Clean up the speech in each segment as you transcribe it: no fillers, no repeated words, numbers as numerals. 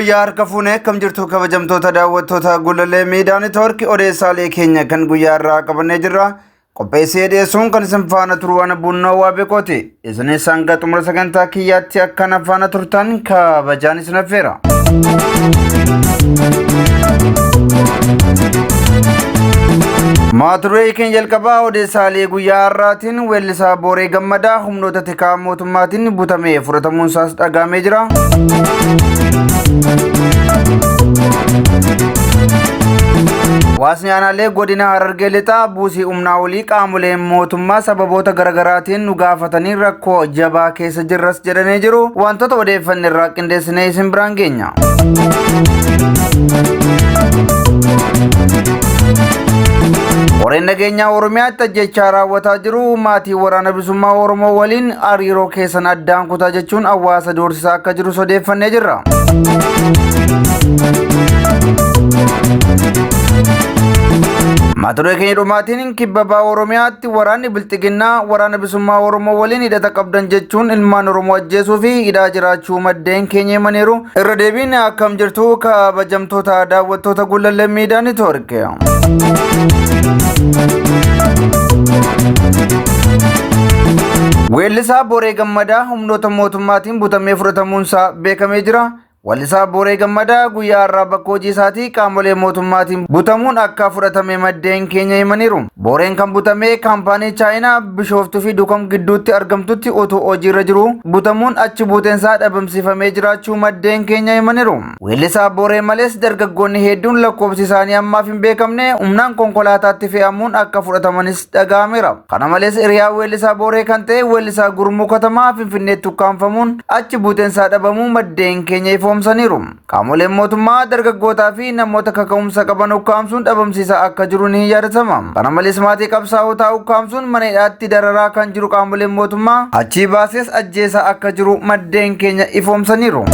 Wayyaar kafuunee kam jirtu kabajamtoota daawwattoota Gulalee Miidiyaa Neetwoorkii odeessaalee keenya kan guyyaa irraa qabannee jirra. Qopheessee dhiyeessuun kan isin faana turu waan bunnoo waa beekooti. Isinis hanga xumura sagantaa kiyyaatti akkan faana turtan kabajaan isin affeera. Maaturee keenya jalqabaa odeessaalee guyyaa har'aatiin weellisaa Booree Gammadaa humnoota tikaa mootummaatiin butamee fudhatamuun isaas dhagahamee jira. Hawaasni aanaalee godina Harargee lixaa buusii humnaa olii qaamoleen mootummaa sababoota garaagaraatiin nu gaafatanii rakkoo jabaa keessa jirras jedhanii jiru. Wantoota odeeffanne irraa qindeessinee isin biraan geenya. Qoreen nageenyaa Oromiyaatti ajjechaa raawwataa jiru maatii waraana bilisummaa Oromoo waliin hariiroo keessan addaan kutaa jechuun hawaasa doorsisaa akka jiru odeeffannee jirra. Maaturee keenya dhumaatiin kibba bahaa Oromiyaatti waraanni Bilxiginnaa waraana bilisummaa Oromoo waliin hidhata qabdan jechuun ilmaan Oromoo ajjeesuu fi hidhaa jiraachuu maddeen keenya himaniiru. Irra deebiin akkam jirtu kabajamtoota daawwattoota Gulalee Miidiyaa Neetwoorkii. Weellisaa Booree Gammadaa humnoota mootummaatiin butamee fudhatamuun isaa beekamee jira. Weellisaa Booree Gammadaa guyyaa har'aa bakka hojii isaatii qaamolee mootummaatiin butamuun akka fudhatame maddeen keenya himaniiru. Booreen kan butame kaampaanii Chaayinaa Bishooftuu fi Dukam gidduutti argamtutti otoo hojiirra jiru butamuun achi buuteensaa dhabamsiifamee jiraachuu maddeen keenya himaniiru. Weellisaa Booree malees dargaggoonni hedduun lakkoofsi isaanii ammaaf hin beekamne humnaan konkolaataatti fe'amuun akka fudhatamanis dhagahameera. Kana malees hiriyaa weellisaa Booree kan ta'e weellisaa Gurmuu Katamaa Finfinneetti ukkaanfamuun achi buuteensaa dhabamuu maddeen keenya ifoomsaniiru. Qaamoleen mootummaa dargaggootaa fi namoota kaka'umsa qaban ukkaamsuun dhabamsiisaa akka jiru ni yaadatama. Kana malees maatii qabsaa'otaa ukkaamsuun mana hidhaatti dararaa kan jiru qaamoleen mootummaa achii baasees ajjeesaa akka jiru maddeen keenya ifoomsaniiru.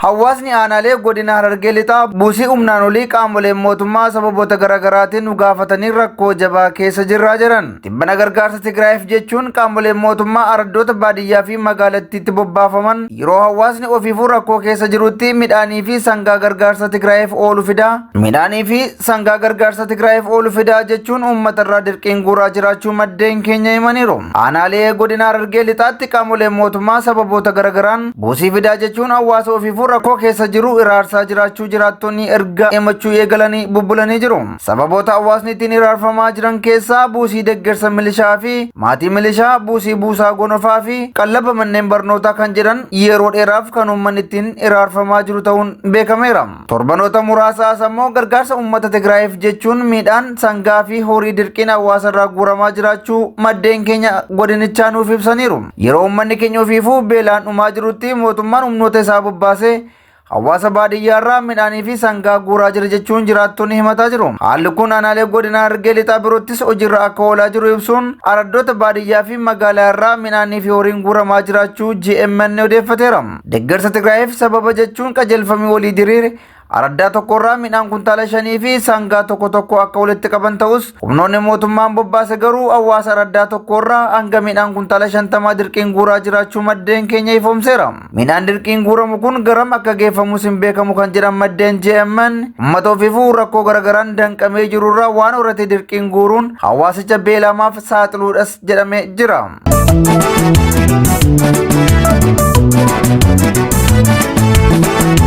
Hawaasni aanaalee godina Harargee lixaa buusii humnaan olii qaamoleen mootummaa sababoota garaagaraatiin nu gaafatanii rakkoo jabaa keessa jirraa jiran. Dhibbana gargaarsa Tigraayiif jechuun qaamoleen mootummaa araddoota baadiyyaa fi magaalattiitti bobbaafaman yeroo hawaasni ofiifuu rakkoo keessa jirutti midhaanii fi sangaa gargaarsa Tigraayiif oolu fidaa. Midhaanii fi sangaa gargaarsa Tigraayiif oolu fidaa jechuun uummatarraa dirqiin guuraa jiraachuu maddeen keenya himaniiru. Aanaalee godina Harargee lixaatti qaamoleen mootummaa sababoota garaagaraan buusii fidaa jechuun hawaasa ofiifuu rakkoo keessa jiru iraarsaa jiraachuu jiraattonni erga himachuu eegalanii bubbulanii jiru. Sababoota hawaasni ittiin iraarfamaa jiran keessaa buusii deeggarsa milishaa fi maatii milishaa, buusii buusaa gonofaa fi qallaba manneen barnootaa kan jedhan yeroo dheeraaf kan uummanni ittiin iraarfamaa jiru ta'uun beekameera. Torbanoota muraasaas ammoo gargaarsa uummata Tigraayiif jechuun midhaan, sangaa fi horii dirqiin hawaasarraa guuramaa jiraachuu maddeen keenya godinichaa nuuf ibsaniiru. Yeroo uummanni keenya ofiifuu beelaan dhumaa jirutti mootummaan humnoota isaa bobbaasee hawaasa baadiyyaarraa midhaanii fi sangaa guuraa jira jechuun jiraattonni himataa jiru. Haalli kun aanaalee godina Harargee lixaa biroottis hojiirra akka oolaa jiru ibsuun araddoota baadiyyaa fi magaalaa irraa midhaanii fi horiin guuramaa jiraachuu GMN odeeffateera. Deeggarsa Tigraayiif sababa jechuun qajeelfamii walii diriire araddaa tokkorraa midhaan kuntaala 5 fi sangaa tokko akka walitti qaban ta'us humnoonni mootummaan bobbaase garuu hawaasa araddaa tokkorraa hanga midhaan kuntaala 50 dirqiin guuraa jiraachuu maddeen keenya ifoomseera. Midhaan dirqiin guuramu kun garam akka geeffamus hin beekamu kan jedhan maddeen GMN uummata ofiifuu rakkoo garaagaraan danqamee jirurraa waan horate dirqiin guuruun hawaasicha beelamaaf saaxiluudhas jedhamee jira.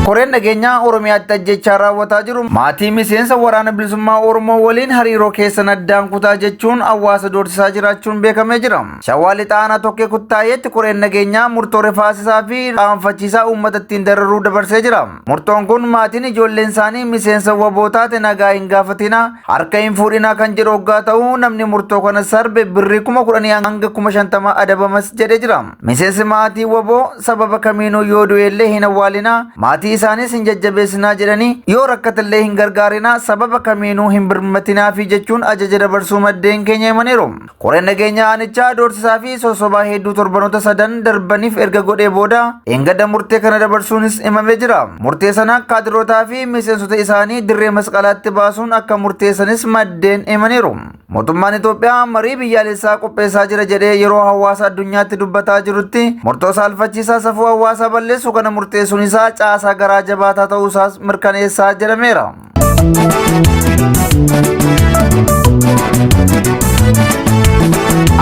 Qoreen nageenyaa Oromiyaatti ajjechaa raawwataa jiru maatii miseensa waraana bilisummaa Oromoo waliin hariiroo keessan addaan kutaa jechuun hawaasa doorsisaa jiraachuun beekamee jira. Shawaa lixaa aanaa tokkee kuttaayeetti qoreen nageenyaa murtoo rifaasisaa fi qaanfachiisaa uummata ittiin dararuu dabarsee jira. Murtoon kun maatiin ijoolleen isaanii miseensa waboo taate nagaa hin gaafatina harka hin fuudhina kan jedhu hoggaa ta'uu namni murtoo kana sarbe birrii 10,000 hanga 50,000 adabamas jedhee jira. Miseensi maatii waboo sababa kamiinuu yoo du'ellee hin awwaalina maatii isaanis hin jajjabeessinaa jedhanii yoo rakkatallee hin gargaarinaa sababa kamiinuu hin birmatinaa fi jechuun ajaja dabarsuu maddeen keenya himaniiru. Qoreen nageenya aanichaa doorsisaa fi sosobaa hedduu torbanoota 3 darbaniif erga godhee booda eengada murtee kana dabarsuunis himamee jira. Murtee sana kaadirotaa fi miseensota isaanii dirree masqalaatti baasuun akka murteessanis maddeen himaniiru. Mootummaan Itoophiyaa marii biyyaalessaa qopheessaa jira jedhee yeroo hawaasa addunyaatti dubbataa jirutti murtoo saalfachiisaa safuu hawaasaa balleessu kana murteessuun isaa caasaa garaa jabaataa ta'uusaas mirkaneessaa jedhameera.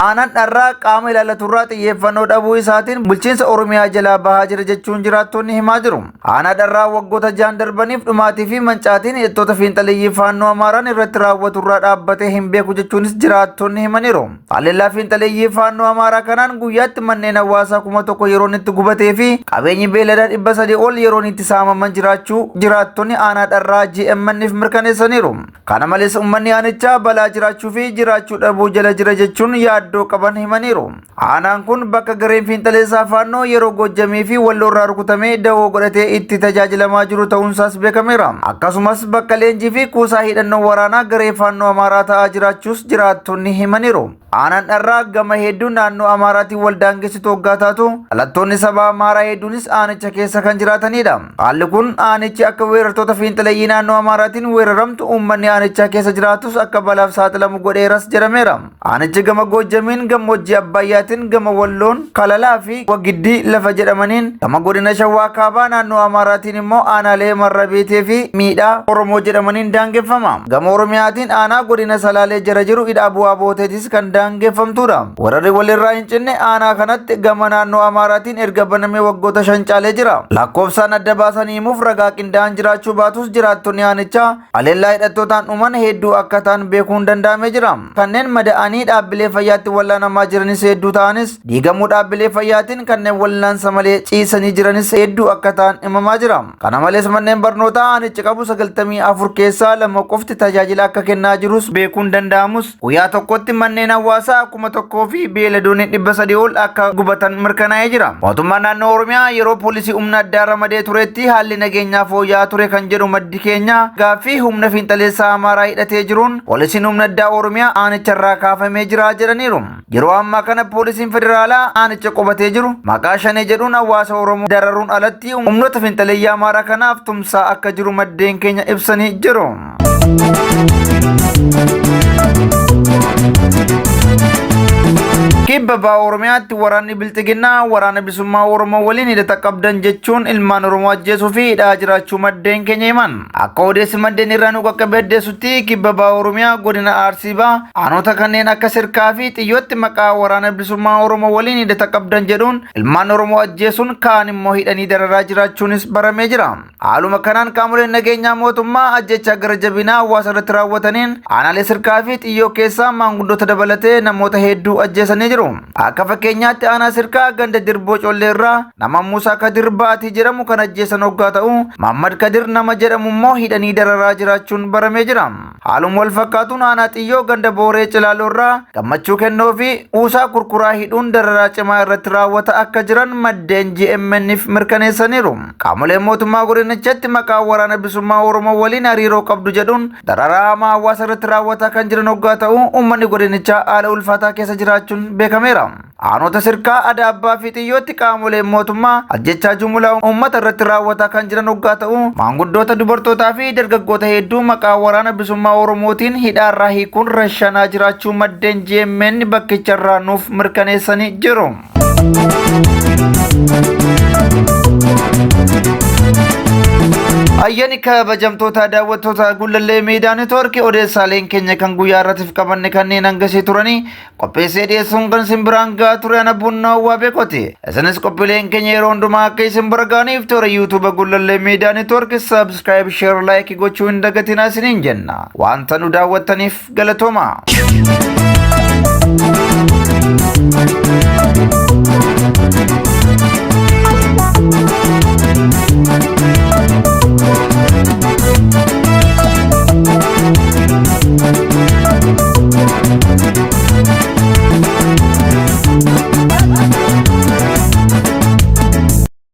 Aanaan dharraa qaama ilaallatuurraa xiyyeeffannoo dhabuu isaatiin bulchiinsa Oromiyaa jalaa bahaa jira jechuun jiraattonni himaa jiru. Aanaa dharraa waggoota jaan darbaniif dhumaatii fi mancaatiin hidhattoota fiinxaliyyii faannoo Amaaraan irratti raawwaturraa dhaabbatee hin beeku jechuunis jiraattonni himaniiru. Haleellaa fiinxaliyyii faannoo Amaaraa kanaan guyyaatti manneen hawaasaa 1000 yeroon itti gubatee fi qabeenyi beeladaa 300 ol yeroon itti saamaman jiraachuu jiraattonni aanaa dharraa GMN'if mirkaneessaniiru. Kana malees uummanni aanichaa balaa jiraachuu fi jiraachuu dhabuu jala jira jechuun yaaddoo qaban himaniiru. Aanaan kun bakka gareen fiinxaleessaa faannoo yeroo Gojjamii fi Walloorraa rukutamee dawoo godhatee itti tajaajilamaa jiru ta'uunsaas beekameera. Akkasumas bakka leenjii fi kuusaa hidhannoo waraanaa garee faannoo Amaaraa ta'aa jiraachuus jiraattonni himaniiru. Aanaan dharraa gama hedduun naannoo Amaaraatiin waldaangessitu waggaa taatu dhalattoonni saba Amaaraa hedduunis aanicha keessa kan jiraatanidha. Haalli kun aanichi akka weerartoota fiinxaleeyyii naannoo Amaaraatiin weeraramtu uummanni aanichaa keessa jiraatus akka balaaf saaxilamu godheeras jedhameera. Aanichi gama Gojjamiin gammoojjii Abbayyaatiin gama Walloon Kalalaa fi Wagiddii lafa jedhamaniin gama godina Shawaa Kaabaa naannoo Amaaraatiin immoo aanaalee Marrabeetee fi Miidhaa Oromoo jedhamaniin daangeffama. Gama Oromiyaatiin aanaa godina Salaalee jara jiru Hidhaa Bu'aa Booteetis kan daangeffamtudha. Wararri walirraa hin cinne aanaa kanatti gama naannoo Amaaraatiin erga banamee waggoota 5 caalee jira. Lakkoofsaan adda baasanii himuuf ragaa qindaa'an jiraachuu baatus jiraattonni aanichaa haleellaa hidhattootaan dhuman hedduu akka ta'an beekuun danda'amee jira. Kanneen mada'anii dhaabbilee fayyaatti wallaanamaa jiranis hedduu ta'anis diigamuu dhaabbilee fayyaatiin kanneen wallaansa malee ciisanii jiranis hedduu akka ta'an himamaa jira. Kana malees manneen barnootaa aanichi qabu 94 keessaa 2 qofti tajaajila akka kennaa jirus beekuun danda'amus guyyaa tokkotti manneen hawaasaa 1000 fi beeladoonni 300 ol akka gubatan mirkanaa'ee jira. Mootummaan naannoo Oromiyaa yeroo poolisii humna addaa ramadee turetti haalli nageenyaa fooyya'aa ture kan jedhu maddi keenya gaaffii humna fiinxaleessaa Amaaraa hidhatee jiruun poolisiin humna addaa Oromiyaa aanicharraa kaafamee jira jedhaniiru. Yeroo ammaa kana poolisiin federaalaa aanicha qubatee jiru maqaa shanee jedhuun hawaasa Oromoo dararuun alatti humnoota fiinxaleeyyii Amaaraa kanaaf tumsaa akka jiru maddeen keenya ibsanii jiru. Kibba Bahaa Oromiyaatti waraanni Bilxiginnaa waraana bilisummaa Oromoo waliin hidhata qabdan jechuun ilmaan Oromoo ajjeesuu fi hidhaa jiraachuu maddeen keenya himan. Akka odeessi maddeen irraa nu qaqqabe addeessutti Kibba Bahaa Oromiyaa godina Arsii Bahaa aanota kanneen akka Sirkaa fi Xiyyootti maqaa waraana bilisummaa Oromoo waliin hidhata qabdan jedhuun ilmaan Oromoo ajjeesuun kaan immoo hidhanii dararaa jiraachuunis baramee jira. Haaluma kanaan qaamoleen nageenyaa mootummaa ajjechaa gara jabinaa hawaasa irratti raawwataniin aanaalee Sirkaa fi Xiyyoo keessaa maanguddoota dabalatee namoota hedduu ajjeesanii jiru. Akka fakkeenyaatti aanaa Sirkaa ganda Dirboo Colleerraa nama Muusaa Kadir Baatii jedhamu kan ajjeesan hoggaa ta'u Mahammad Kadir nama jedhamu immoo hidhanii dararaa jiraachuun baramee jira. Haaluma wal fakkaatuun aanaa Xiyyoo ganda Booree Cilaaloorraa Gammachuu Kennoo fi Uusaa Kurkuraa hidhuun dararaa cimaa irratti raawwata akka jiran maddeen GMN'if mirkaneessaniiru. Qaamoleen mootummaa godinichatti maqaa waraana bilisummaa Oromoo waliin hariiroo qabdu jedhuun dararaa hamaa hawaasa irratti raawwataa kan jiran hoggaa ta'u uummanni godinichaa haala ulfaataa keessa jiraachuun beekameera. Aanota Sirkaa Adaabbaa fi Xiyyootti qaamoleen mootummaa ajjechaa jumlaa uummata irratti raawwataa kan jiran hoggaa ta'u maanguddoota dubartootaa fi dargaggoota hedduu maqaa waraana bilisummaa Oromootiin hidhaarraa hiikuun rashanaa jiraachuu maddeen GMN bakkicharraa nuuf mirkaneessanii jiru. Ayyaani kabajamtoota daawwattoota Gullallee Miidiyaa Neetwoorkii odeessaaleen keenya kan guyyaa irrattiif qabanne kanneen hangasii turanii qopheessee dhiyeessuun kan isin biraan gahaa ture ana Bunnaa waa beekoti. Isinis qophiileen keenya yeroo hundumaa akka isin bargaaniif toora YouTube Gullallee Miidiyaa Neetwoorkii subscribe, share, like gochuu hin dagatinaa isiniin jenna. Wanta nu daawwattaniif galatooma.